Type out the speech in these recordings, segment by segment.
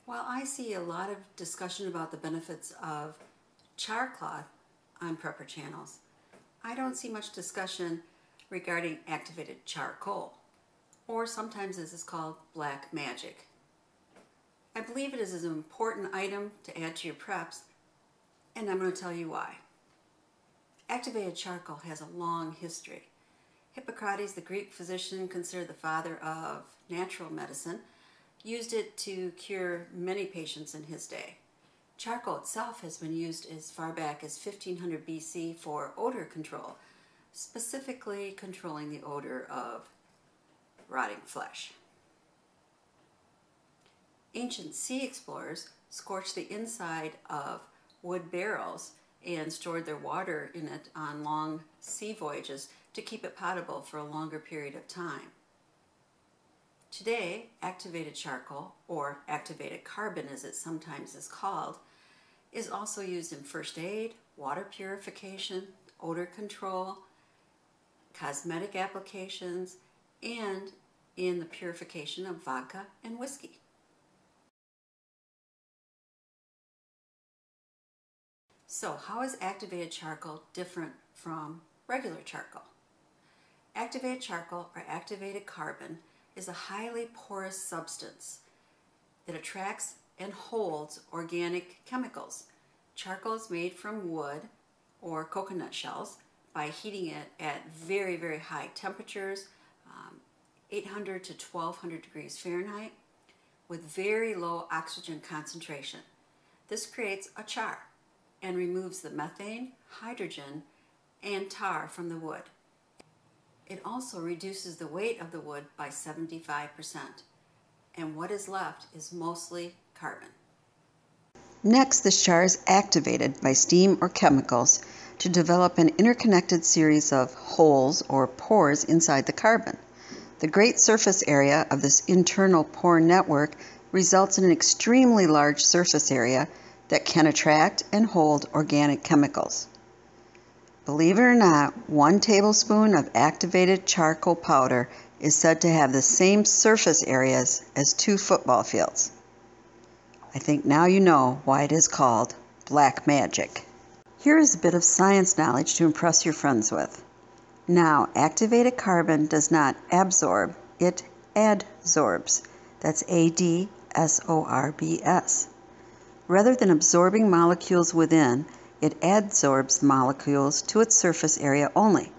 While I see a lot of discussion about the benefits of char cloth on prepper channels, I don't see much discussion regarding activated charcoal, or sometimes this is called black magic. I believe it is an important item to add to your preps, and I'm going to tell you why. Activated charcoal has a long history. Hippocrates, the Greek physician considered the father of natural medicine, used it to cure many patients in his day. Charcoal itself has been used as far back as 1500 BC for odor control, specifically controlling the odor of rotting flesh. Ancient sea explorers scorched the inside of wood barrels and stored their water in it on long sea voyages to keep it potable for a longer period of time. Today, activated charcoal, or activated carbon as it sometimes is called, is also used in first aid, water purification, odor control, cosmetic applications, and in the purification of vodka and whiskey. So how is activated charcoal different from regular charcoal? Activated charcoal, or activated carbon, is a highly porous substance that attracts and holds organic chemicals. Charcoal is made from wood or coconut shells by heating it at very, very high temperatures, 800 to 1200 degrees Fahrenheit, with very low oxygen concentration. This creates a char and removes the methane, hydrogen, and tar from the wood. It also reduces the weight of the wood by 75%, and what is left is mostly carbon. Next, the char is activated by steam or chemicals to develop an interconnected series of holes or pores inside the carbon. The great surface area of this internal pore network results in an extremely large surface area that can attract and hold organic chemicals. Believe it or not, 1 tablespoon of activated charcoal powder is said to have the same surface areas as 2 football fields. I think now you know why it is called black magic. Here is a bit of science knowledge to impress your friends with. Now, activated carbon does not absorb, it adsorbs. That's A-D-S-O-R-B-S. Rather than absorbing molecules within, it adsorbs the molecules to its surface area only.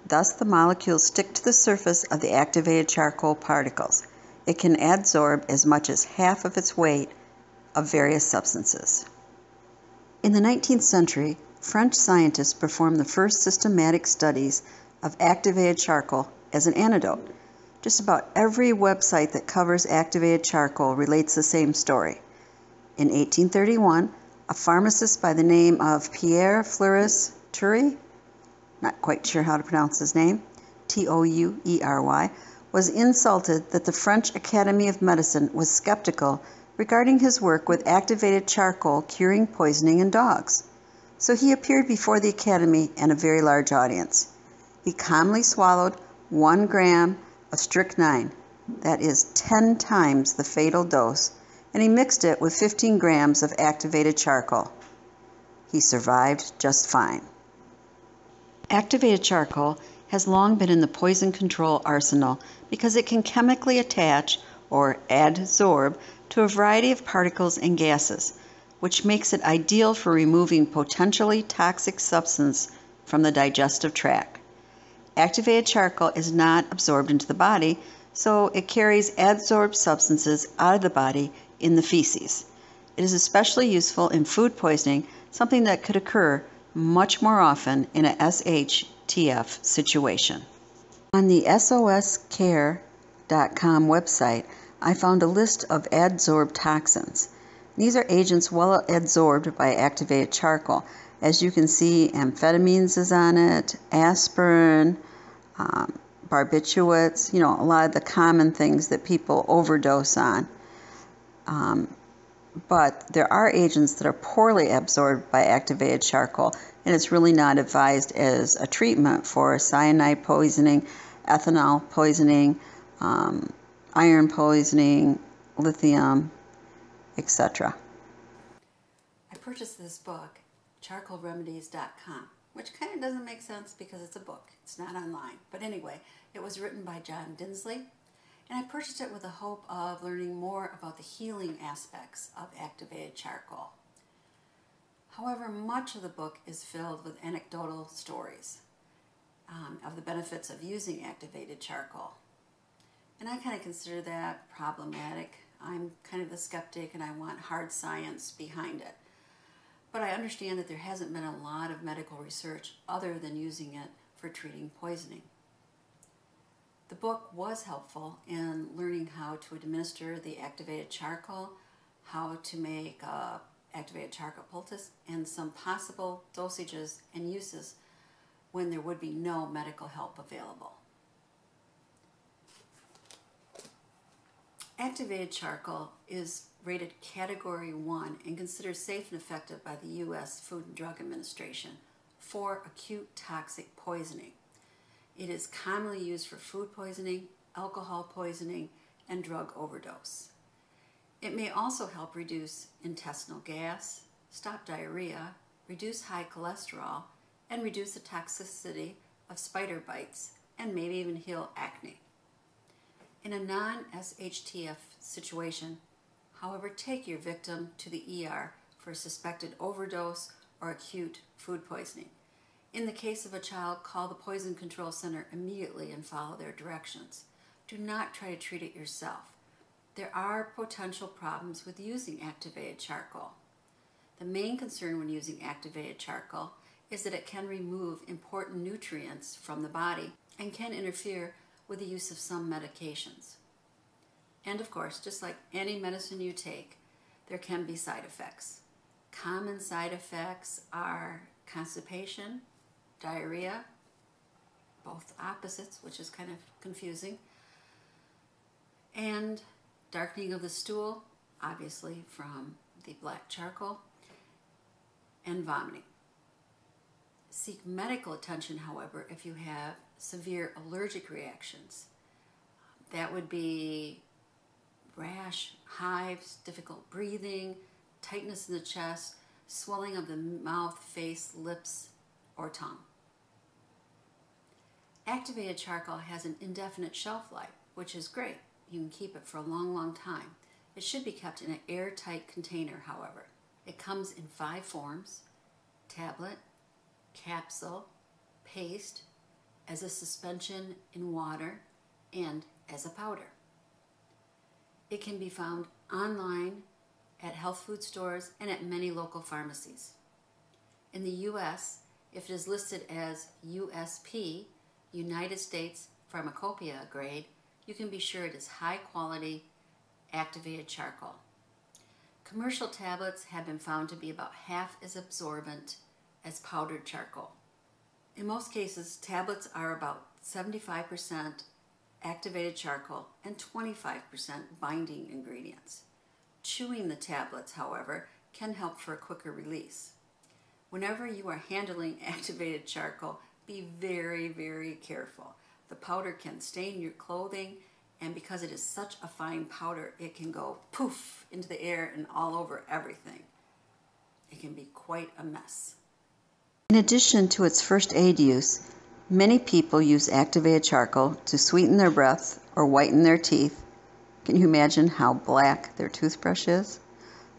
Thus, the molecules stick to the surface of the activated charcoal particles. It can adsorb as much as half of its weight of various substances. In the 19th century, French scientists performed the first systematic studies of activated charcoal as an antidote. Just about every website that covers activated charcoal relates the same story. In 1831, a pharmacist by the name of Pierre Fleury Toury, not quite sure how to pronounce his name, T-O-U-E-R-Y, was insulted that the French Academy of Medicine was skeptical regarding his work with activated charcoal curing poisoning in dogs. So he appeared before the Academy and a very large audience. He calmly swallowed 1 gram of strychnine, that is 10 times the fatal dose, and he mixed it with 15 grams of activated charcoal. He survived just fine. Activated charcoal has long been in the poison control arsenal because it can chemically attach or adsorb to a variety of particles and gases, which makes it ideal for removing potentially toxic substance from the digestive tract. Activated charcoal is not absorbed into the body, so it carries adsorbed substances out of the body in the feces. It is especially useful in food poisoning, something that could occur much more often in a SHTF situation. On the SOScare.com website, I found a list of adsorbed toxins. These are agents well adsorbed by activated charcoal. As you can see, amphetamines is on it, aspirin, barbiturates, a lot of the common things that people overdose on. But there are agents that are poorly absorbed by activated charcoal, and it's really not advised as a treatment for cyanide poisoning, ethanol poisoning, iron poisoning, lithium, etc. I purchased this book, charcoalremedies.com, which kind of doesn't make sense because it's a book. It's not online. But anyway, it was written by John Dinsley, and I purchased it with the hope of learning more about the healing aspects of activated charcoal. However, much of the book is filled with anecdotal stories of the benefits of using activated charcoal. And I kind of consider that problematic. I'm kind of the skeptic and I want hard science behind it. But I understand that there hasn't been a lot of medical research other than using it for treating poisoning. The book was helpful in learning how to administer the activated charcoal, how to make activated charcoal poultice, and some possible dosages and uses when there would be no medical help available. Activated charcoal is rated Category 1 and considered safe and effective by the U.S. Food and Drug Administration for acute toxic poisoning. It is commonly used for food poisoning, alcohol poisoning, and drug overdose. It may also help reduce intestinal gas, stop diarrhea, reduce high cholesterol, and reduce the toxicity of spider bites, and maybe even heal acne. In a non-SHTF situation, however, take your victim to the ER for a suspected overdose or acute food poisoning. In the case of a child, call the Poison Control Center immediately and follow their directions. Do not try to treat it yourself. There are potential problems with using activated charcoal. The main concern when using activated charcoal is that it can remove important nutrients from the body and can interfere with the use of some medications. And of course, just like any medicine you take, there can be side effects. Common side effects are constipation, diarrhea, both opposites, which is kind of confusing, and darkening of the stool, obviously from the black charcoal, and vomiting. Seek medical attention, however, if you have severe allergic reactions. That would be rash, hives, difficult breathing, tightness in the chest, swelling of the mouth, face, lips, or tongue. Activated charcoal has an indefinite shelf life, which is great. You can keep it for a long, long time. It should be kept in an airtight container, however. It comes in 5 forms: tablet, capsule, paste, as a suspension in water, and as a powder. It can be found online at health food stores and at many local pharmacies. In the U.S., if it is listed as USP, United States Pharmacopoeia grade, you can be sure it is high quality activated charcoal. Commercial tablets have been found to be about half as absorbent as powdered charcoal. In most cases, tablets are about 75% activated charcoal and 25% binding ingredients. Chewing the tablets, however, can help for a quicker release. Whenever you are handling activated charcoal, be very, very careful. The powder can stain your clothing, and because it is such a fine powder, it can go poof into the air and all over everything. It can be quite a mess. In addition to its first aid use, many people use activated charcoal to sweeten their breath or whiten their teeth. Can you imagine how black their toothbrush is?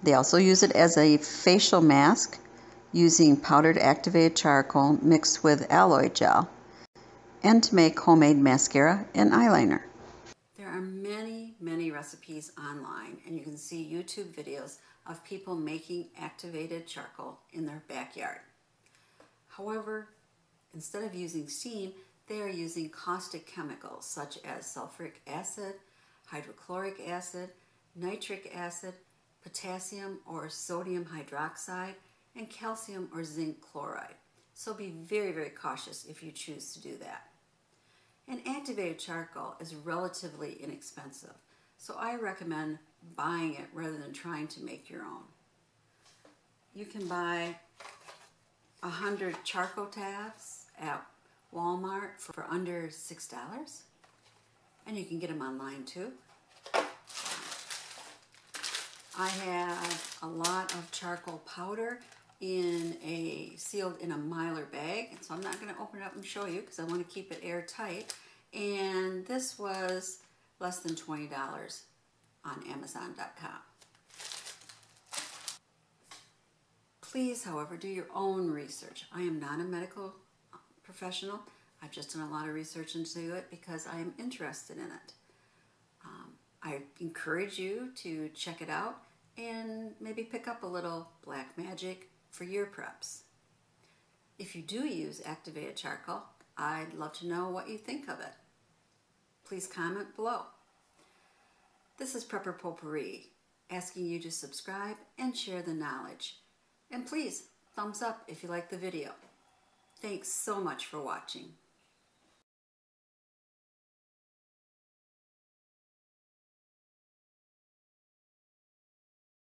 They also use it as a facial mask, using powdered activated charcoal mixed with aloe gel, and to make homemade mascara and eyeliner. There are many, many recipes online, and you can see YouTube videos of people making activated charcoal in their backyard. However, instead of using steam, they are using caustic chemicals such as sulfuric acid, hydrochloric acid, nitric acid, potassium or sodium hydroxide, and calcium or zinc chloride. So be very, very cautious if you choose to do that. And activated charcoal is relatively inexpensive, so I recommend buying it rather than trying to make your own. You can buy 100 charcoal tabs at Walmart for under $6, and you can get them online too. I have a lot of charcoal powder sealed in a Mylar bag, and so I'm not going to open it up and show you because I want to keep it airtight. And this was less than $20 on Amazon.com. Please, however, do your own research. I am not a medical professional. I've just done a lot of research into it because I am interested in it. I encourage you to check it out and maybe pick up a little black magic for your preps. If you do use activated charcoal, I'd love to know what you think of it. Please comment below. This is Prepper Potpourri, asking you to subscribe and share the knowledge. And please, thumbs up if you like the video. Thanks so much for watching.